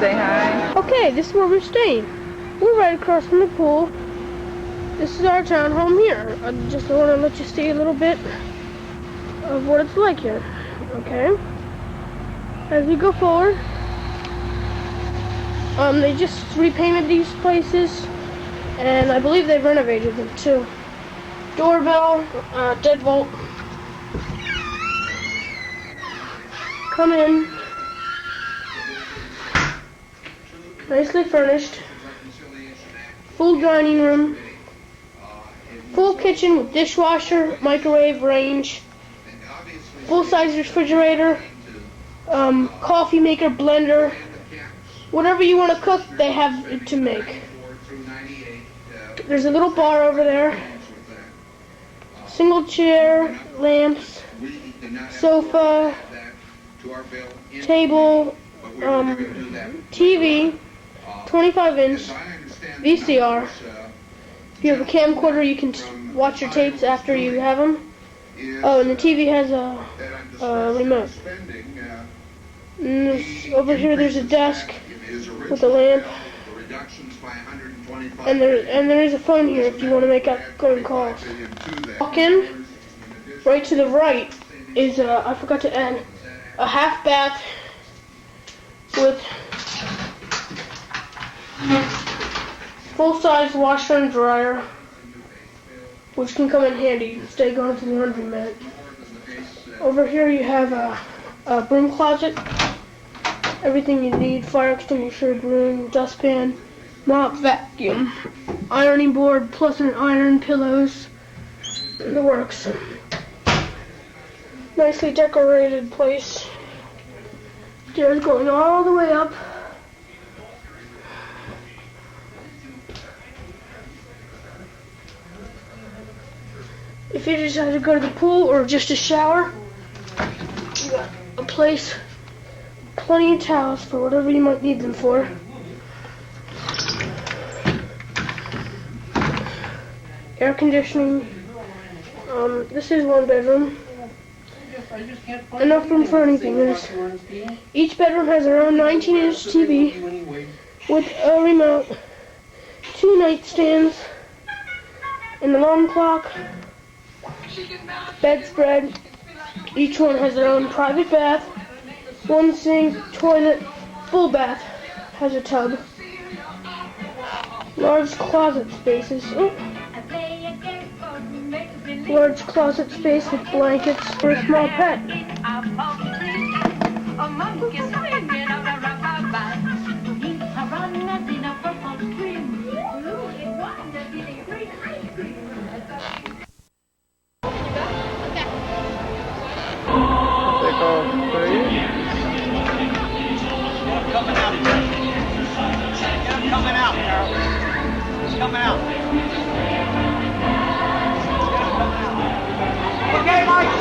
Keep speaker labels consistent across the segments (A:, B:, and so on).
A: say hi.
B: Okay, this is where we're staying. We're right across from the pool. This is our townhome here. I just want to let you see a little bit of what it's like here. Okay? As we go forward, they just repainted these places, and I believe they've renovated them too. Doorbell, deadbolt. Come in. Nicely furnished. Full dining room. Full kitchen with dishwasher, microwave, range. Full-size refrigerator. Coffee maker, blender. Whatever you want to cook, they have it to make. There's a little bar over there. Single chair, lamps, sofa, table, TV, 25-inch VCR. If you have a camcorder, you can watch your tapes after you have them. Oh, and the TV has a remote. And over here there's a desk with a lamp. And there is a phone here if you want to make outgoing calls. Walk in. Right to the right is I forgot to add a half bath with full-size washer and dryer, which can come in handy instead of going to the laundromat. Over here you have a broom closet. Everything you need: fire extinguisher, broom, dustpan, mop, vacuum, ironing board, plus an iron, pillows, and the works. Nicely decorated place. Stairs going all the way up. If you decide to go to the pool or just a shower, you got a place, plenty of towels for whatever you might need them for. Air conditioning. This is one bedroom. Enough room for anything. Each bedroom has their own 19-inch TV with a remote, 2 nightstands, an alarm clock, bedspread. Each one has their own private bath, 1 sink, toilet, full bath, has a tub, large closet spaces. Large closet space with blankets for a small pet.
C: Coming out. Okay, Mike.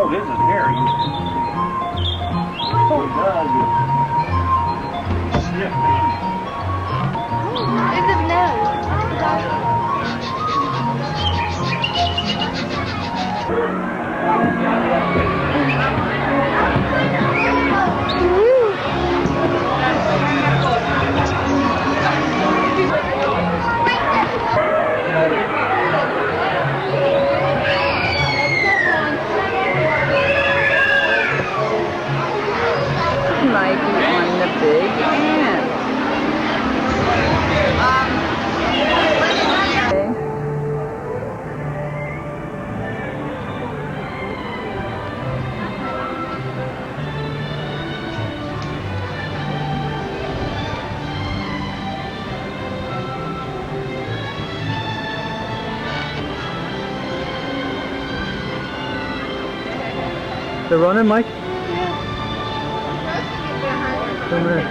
A: Oh, this is hairy. Oh, it does. Sniff me.
D: It's his nose.
E: Mikey on the big ant.
F: They're running, Mike?
D: Yeah.
F: Come here.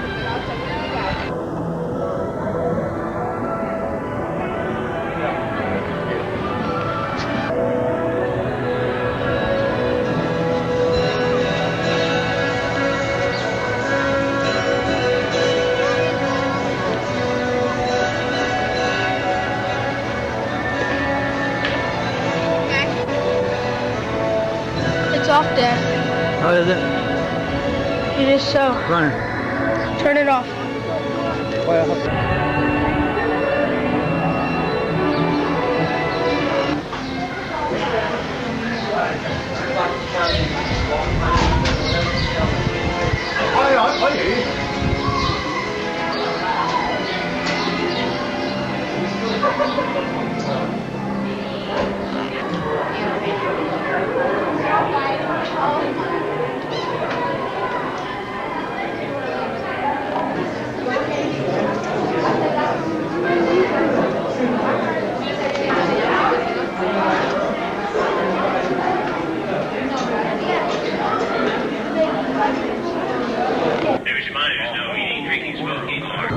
B: It's off, Dad.
F: How is it?
B: It is so.
F: Running.
B: Turn it off.
G: There's reminders, no eating, drinking, smoking, or...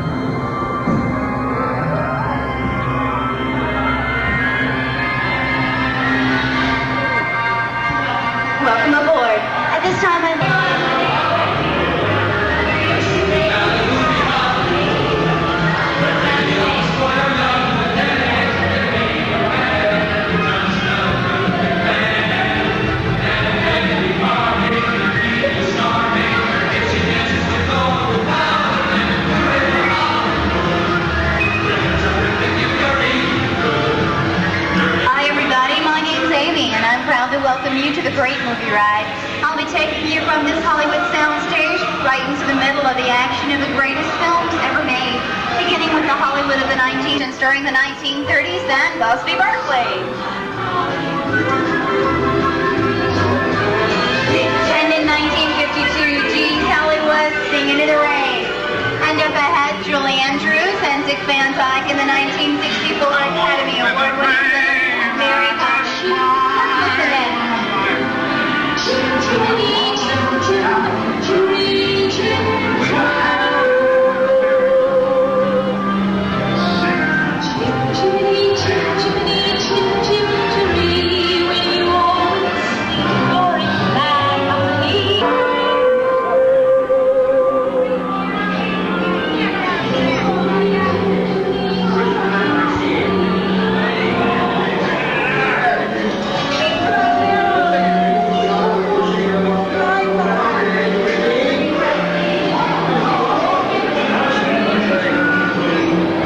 H: Welcome aboard. At this time, Hi everybody, my name's Amy and I'm proud to welcome you to the great movie ride. I'll be taking you from this Hollywood soundstage right into the middle of the action of the greatest films ever made, beginning with the Hollywood of the 19th and during the 1930s and Busby Berkeley. And in 1952, Gene Kelly was Singing in the Rain. And up ahead, Julie Andrews and Dick Van Dyke in the 1964 Academy Award winning film Mary Poppins. Let's listen in.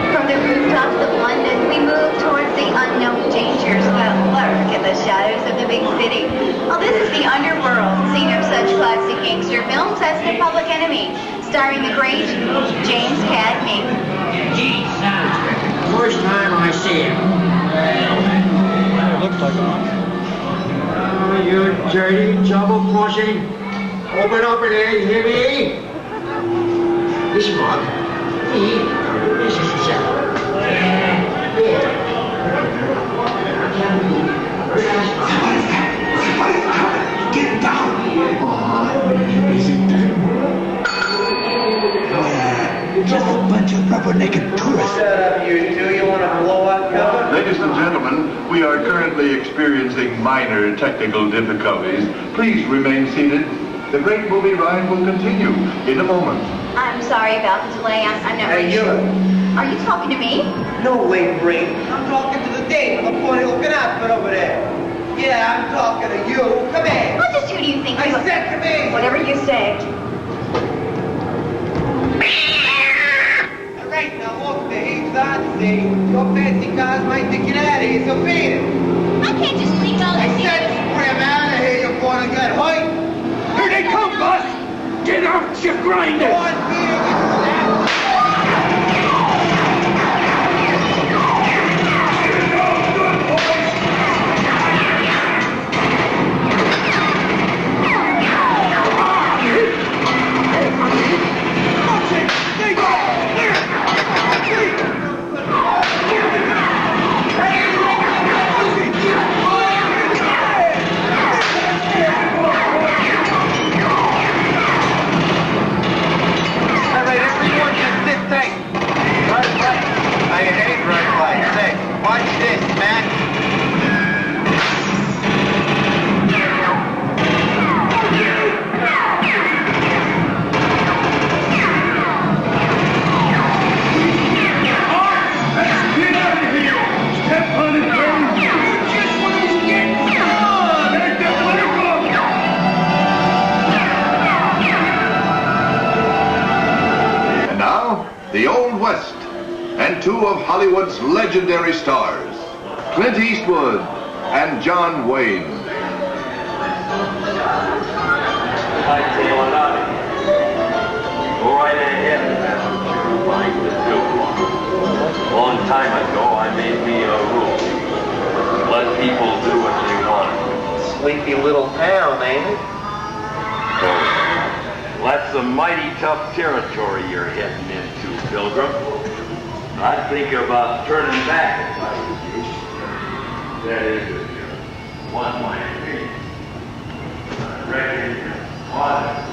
H: From the rooftops of London, we move towards the unknown dangers that lurk in the shadows of the big city. Well, this is the underworld, scene of such classic gangster films as The Public Enemy, starring the great James Cagney.
C: Gee, first time I see him.
F: It looks like it.
C: Oh, you dirty double pussy. Open up in there, you hear me? This mug. This is the second. Get down! Is it just a bunch of rubber-naked tourists.
A: Shut up, you two. You want to blow up cover?
I: Ladies and gentlemen, we
A: We are currently experiencing minor technical difficulties. Please remain seated. The great movie ride will continue in a moment.
H: I'm sorry about the delay. I'm not really
C: you.
H: sure. Are you talking to me?
C: No way, Bree. I'm talking to the dame with the funny looking outfit over there. Yeah, I'm talking to you. Come here.
H: Well, just who do you think
C: I
H: you are?
C: said come here.
H: Whatever you say.
C: All right, now look, the heat's on, see? Your fancy cars might take you out of here, so beat it.
H: I can't just leave all
C: I
H: this
C: said
H: here.
C: scram out of here, you born and got height.
D: Here they come, boss! Get out your
C: Go
D: grinder!
C: on, beat it, you snap.
A: The Old West, and two of Hollywood's legendary stars, Clint Eastwood and John Wayne.
G: I tell you what, go right ahead and that's what your mind would do. A long time ago, I made me a rule. Let people do what they want.
C: Sleepy little town, ain't it?
G: That's a mighty tough territory you're heading into, Pilgrim. I'd think about turning back if I was you. That is, if you want my opinion. I reckon you're honest.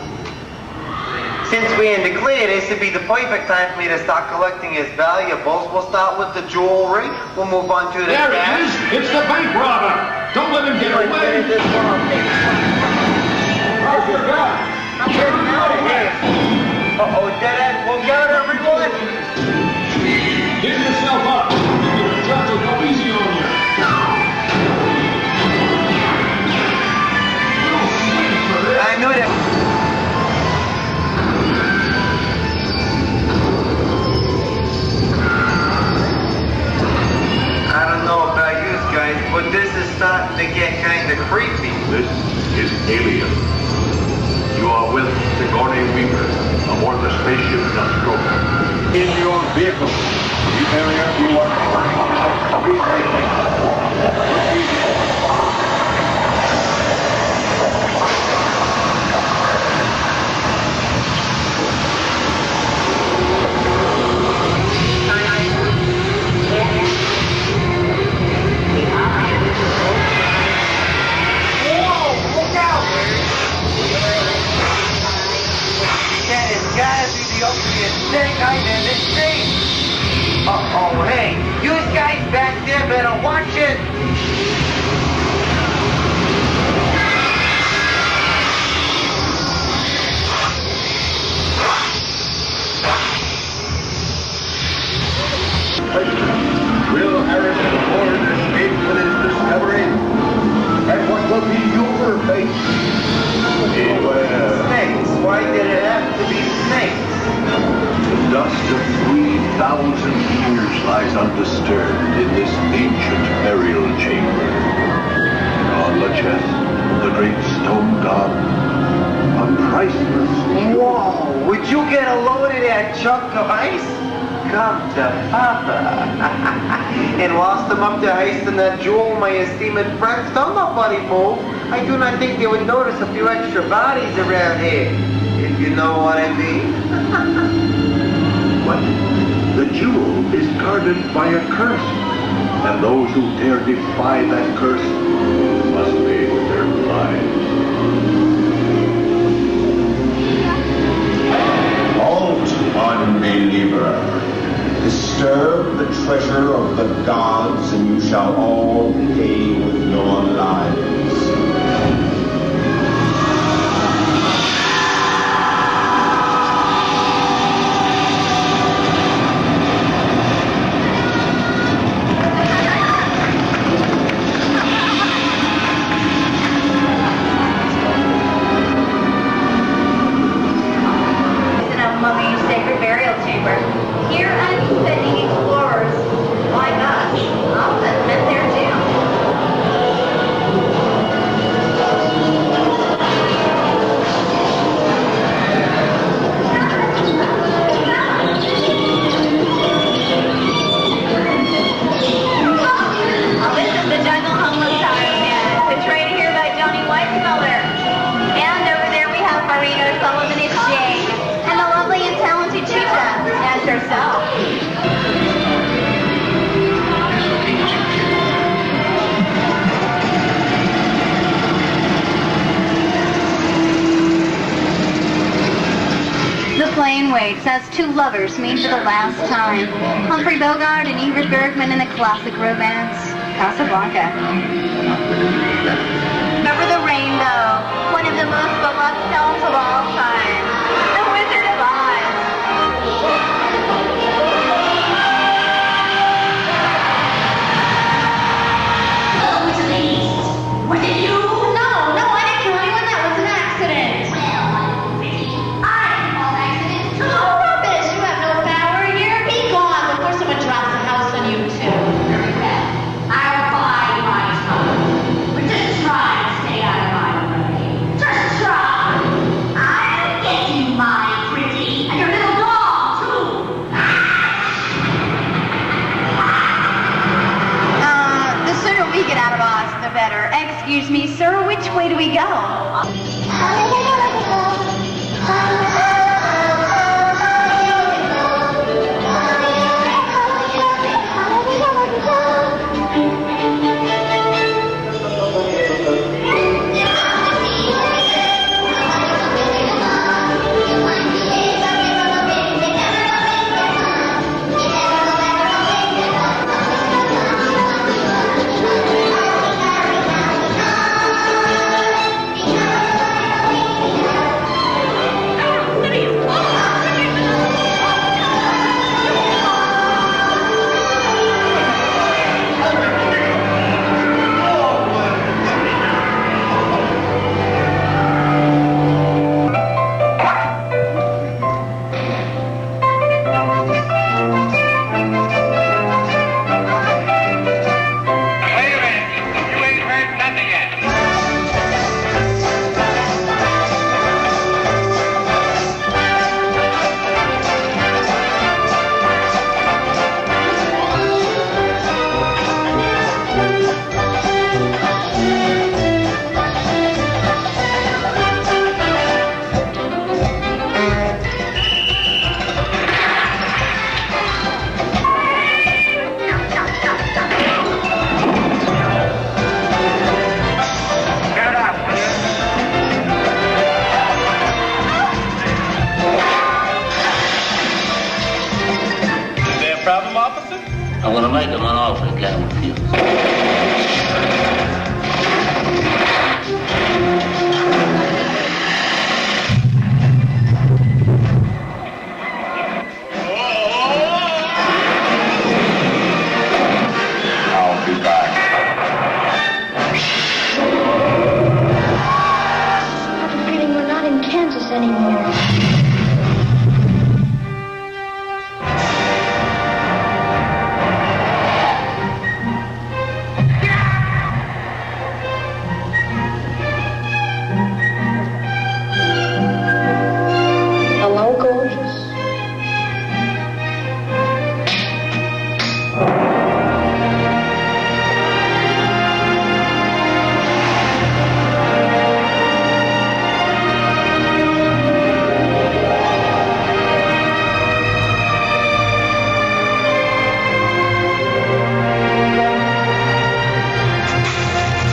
C: Since we in the clear, this would be the perfect time for me to start collecting his valuables. We'll start with the jewelry. We'll move on to the
D: There
C: cash.
D: it is! It's the bank robber! Don't let him get away! Where's your gun?
C: I'm getting out of here. Uh-oh, dead end. Look out, everyone.
D: Give yourself up! The judge will go easy on you!
C: I knew that. I don't know about you guys, but this is starting to get kind of creepy.
A: This is Alien. You are with Sigourney Weaver aboard the spaceship Nostromo.
D: In your vehicle. You carry up, you are
C: That has gotta be the ugliest thing I've ever seen. Uh-oh, hey, you guys back there better watch it.
A: Will Harrison Ford escape with his discovery? And what will be your fate? Beware.
C: Snakes, why did it have to be snakes?
A: The dust of 3,000 years lies undisturbed in this ancient burial chamber. On the chest of the great stone god, a priceless
C: Whoa, would you get a load of that chunk of ice? Come to Papa. And whilst I'm up there heisting that jewel, my esteemed friends, don't nobody move. I do not think they would notice a few extra bodies around here, if you know what I mean.
A: What? The jewel is guarded by a curse, and those who dare defy that curse must pay with their lives.
I: Halt, unbeliever. Disturb the treasure of the gods, and you shall all pay
H: Action waits as two lovers meet for the last time. Humphrey Bogart and Ingrid Bergman in the classic romance, Casablanca. Over the Rainbow, one of the most beloved films of all time. The Wizard of Oz.
J: Was it you?
H: No, I didn't kill anyone. That was an accident.
J: I call accidents too.
H: Oh, rubbish. You have no power here. Be gone before someone drops the house on you, too.
J: Very well. I'll bide my time. But just try to stay out of my way. Just try. I'll get you, my pretty. And your little dog, too.
H: The sooner we get out of Oz, the better. Excuse me, sir, which way do we go?
K: I'm gonna make him an offer he can't refuse.
A: I'll be back.
J: I have a feeling we're not in Kansas anymore. Hello, gorgeous.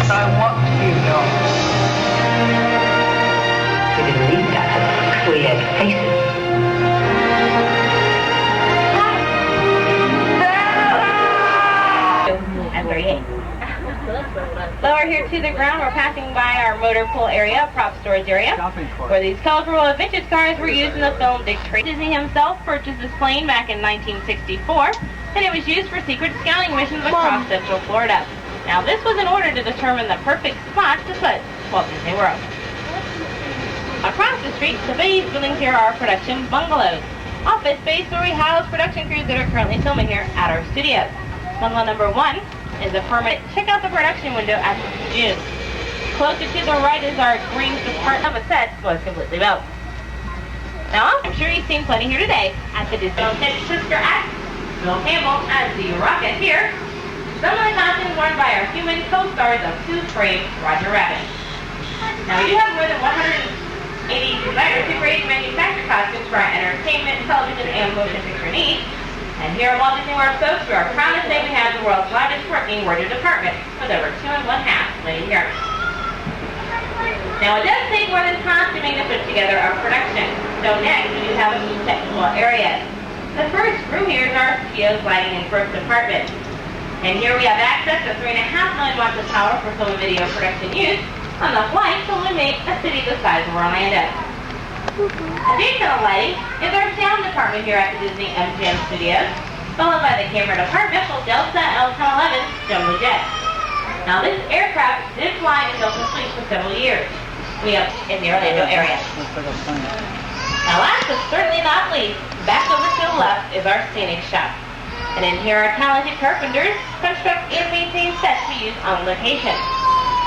E: I want you to know. We didn't need that. We had faces.
L: And 38. Lower here to the ground, we're passing by our motor pool area, prop storage area, where these colorful vintage cars were used in the film Dick Tracy. Disney himself purchased this plane back in 1964, and it was used for secret scouting missions across Central Florida. Now, this was in order to determine the perfect spot to put Walt Disney World. Across the street, the base buildings here are production bungalows, office space where we house production crews that are currently filming here at our studios. Bungalow number 1 is a permit. Check out the production window at June. Closer to the right is our green department of a set was completely built. Now, I'm sure you've seen plenty here today at the Disney Sister Act. Bill Campbell as the Rocket here. Some of the costumes worn by our human co-stars of Who's Brave, Roger Rabbit. Now, we do have more than 180 designers who create manufactured costumes for our entertainment, television, and motion picture needs. And here at Walt Disney World, folks, we are proud to say we have the world's largest working wardrobe department with over 2 1/2 million here. Now, it does take more than costuming to put together a production. So next, we do have a few technical areas. The first room here is our studios, lighting, and first department. And here we have access to 3.5 million watts of power for film and video production use on the flight to illuminate a city the size of Orlando. Additional lighting is our sound department here at the Disney MGM Studios, followed by the camera department with Delta L-1011 jumbo jets. Now this aircraft did fly in Delta fleet for several years. We have in the Orlando area. Now last but certainly not least, back over to the left is our scenic shop. And in here our talented carpenters construct and maintain sets we use on location.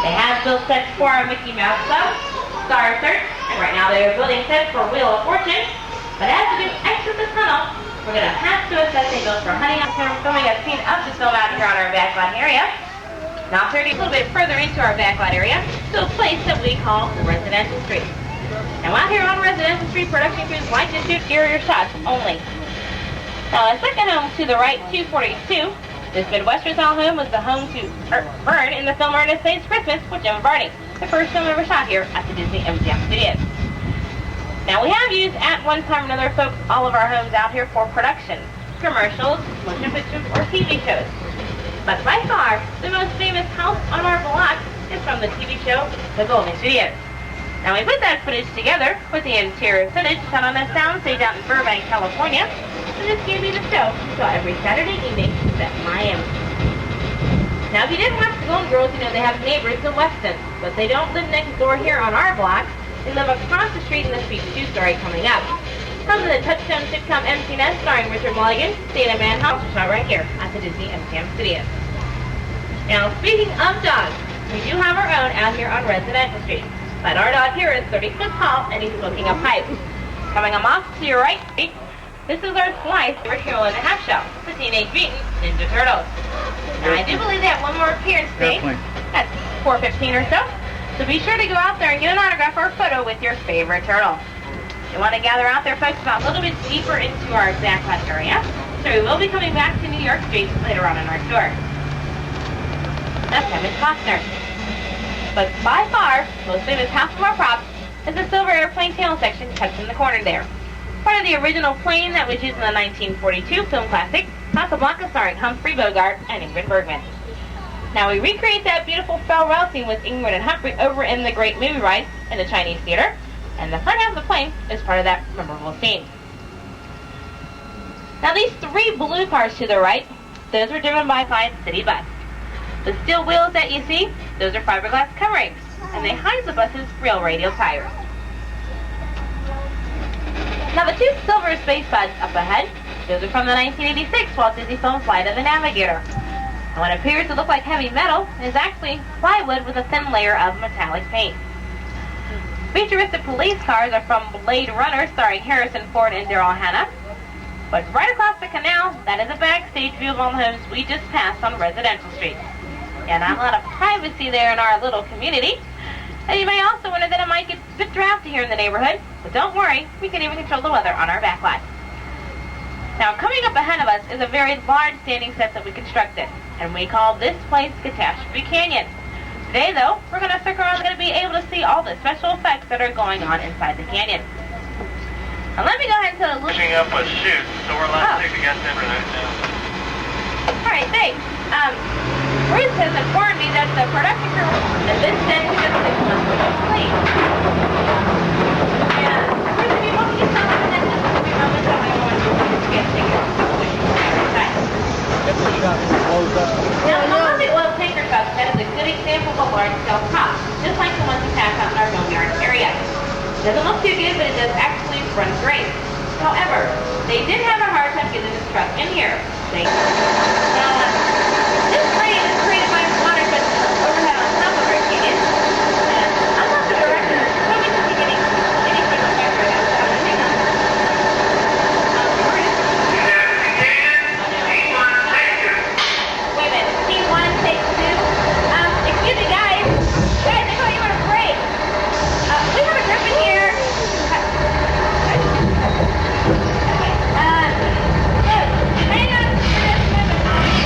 L: They have built sets for our Mickey Mouse Club, Star Search, and right now they are building sets for Wheel of Fortune. But as we do exit the tunnel, we're going to pass to a set they built for Honey on filming a scene of the film out here on our backlot area. Now turning a little bit further into our backlot area to a place that we call Residential Street. Now out here on Residential Street, production crews like to shoot exterior shots only. Now the second home to the right, 242, this Midwestern style home was the home to Burn in the film Ernest Saves Christmas with Gemma Barney, the first film ever shot here at the Disney MGM Studios. Now we have used at one time or another, folks, all of our homes out here for productions, commercials, motion pictures, or TV shows. But by far, the most famous house on our block is from the TV show, The Golden Studios. Now we put that footage together with the interior footage shot on a soundstage out in Burbank, California, and this gave me the show we saw every Saturday evening set in Miami. Now if you didn't watch The Golden Girls, you know they have neighbors in Weston, but they don't live next door here on our block. They live across the street in the Speak 2 story coming up. Comes in the Touchstone sitcom Empty Nest starring Richard Mulligan, Dana Manhouse, shot right here at the Disney MGM Studios. Now speaking of dogs, we do have our own out here on Residential Street. But our dog here is 30 foot tall and he's smoking a pipe. Coming off to your right, this is our Slice, our Hero in the Half Shell, the Teenage Mutant Ninja Turtles. Now I do believe they have one more appearance today at 4:15 or so. So be sure to go out there and get an autograph or a photo with your favorite turtle. You want to gather out there, folks, about a little bit deeper into our backlot area. So we will be coming back to New York Street later on in our tour. That's Kevin Costner. But by far, most famous house from our props is the silver airplane tail section tucked in the corner there. Part of the original plane that was used in the 1942 film classic, Casablanca, starring Humphrey Bogart and Ingrid Bergman. Now we recreate that beautiful farewell scene with Ingrid and Humphrey over in the Great Movie Ride in the Chinese Theater, and the front half of the plane is part of that memorable scene. Now these three blue cars to the right, those were driven by Clyde City Bus. The steel wheels that you see, those are fiberglass coverings, and they hide the bus's real radial tires. Now the two silver space buds up ahead, those are from the 1986 Walt Disney film Flight of the Navigator. And what appears to look like heavy metal is actually plywood with a thin layer of metallic paint. Futuristic police cars are from Blade Runner, starring Harrison Ford and Daryl Hannah. But right across the canal, that is a backstage view of all the homes we just passed on Residential Street. Yeah, not a lot of privacy there in our little community. And you may also wonder that it might get a bit drafty here in the neighborhood, but don't worry, we can even control the weather on our backlot. Now, coming up ahead of us is a very large standing set that we constructed, and we call this place Catastrophe Canyon. Today, though, we're going to stick around and going to be able to see all the special effects that are going on inside the canyon. Now, let me go ahead and tell a little...
M: Finishing up a shoot, so we're allowed to take the guests in for that now.
L: All right, thanks. Bruce has informed me that the production crew in this set took just 6 months to complete. And Bruce, if you want me to tell them that just a few moments, I want to get tickets.
F: Get the shot closed up.
L: Now, some of the oil tanker trucks, that is a good example of a large-scale prop, just like the ones we pass out in our boneyard area. Doesn't look too good, but it does actually run great. However, they did have a hard time getting this truck in here. This crane is created by water just overhead on top of our canyon. And I'm not the director, so we should be getting any special effects right now. So I'm going to take them. Wait a minute. T1, take 2. Excuse me, guys. Guys, I thought you were on a break. We have a group in here. Hang on for just a moment.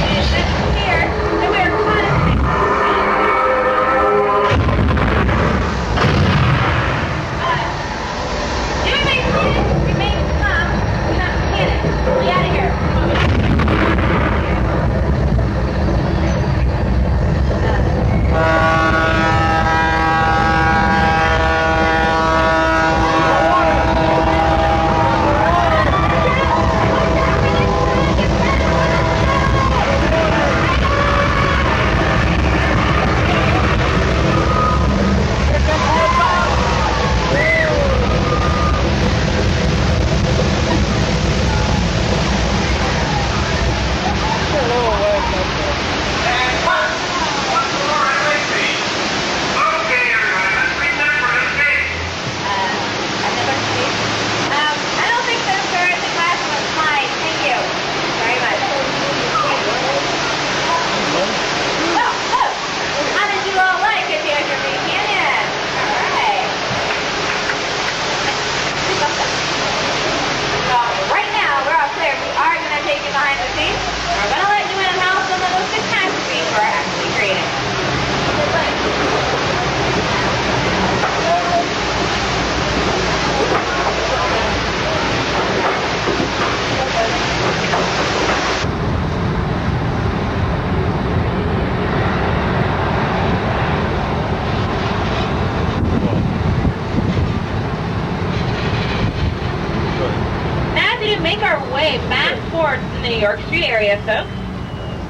L: our way back towards the New York Street area, folks.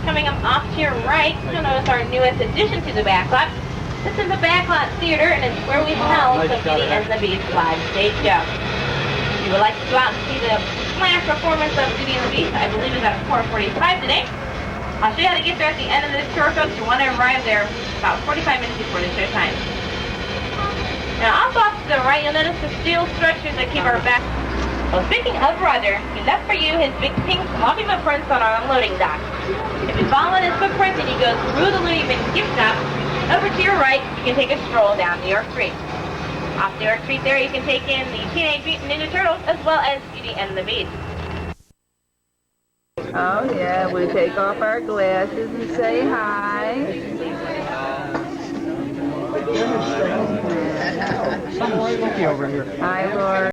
L: Coming up off to your right, you'll notice our newest addition to the backlot. This is the Backlot Theater, and it's where we held the Beauty and the Beast live stage show. If you would like to go out and see the smash performance of Beauty and the Beast, I believe it's at 4:45 today. I'll show you how to get there at the end of this tour, folks. You want to arrive there about 45 minutes before the show time. Now, off to the right, you'll notice the steel structures that keep our back. Well, speaking of Roger, he left for you his big pink floppy footprints on our unloading dock. If you follow his footprints and you go through the Looney Bin gift shop, over to your right, you can take a stroll down New York Street. Off New York Street there, you can take in the Teenage Mutant Ninja Turtles as well as Beauty and the Beast.
E: Oh yeah, we take off our glasses and say hi.
F: Something smoky over here.
E: Hi, Laura.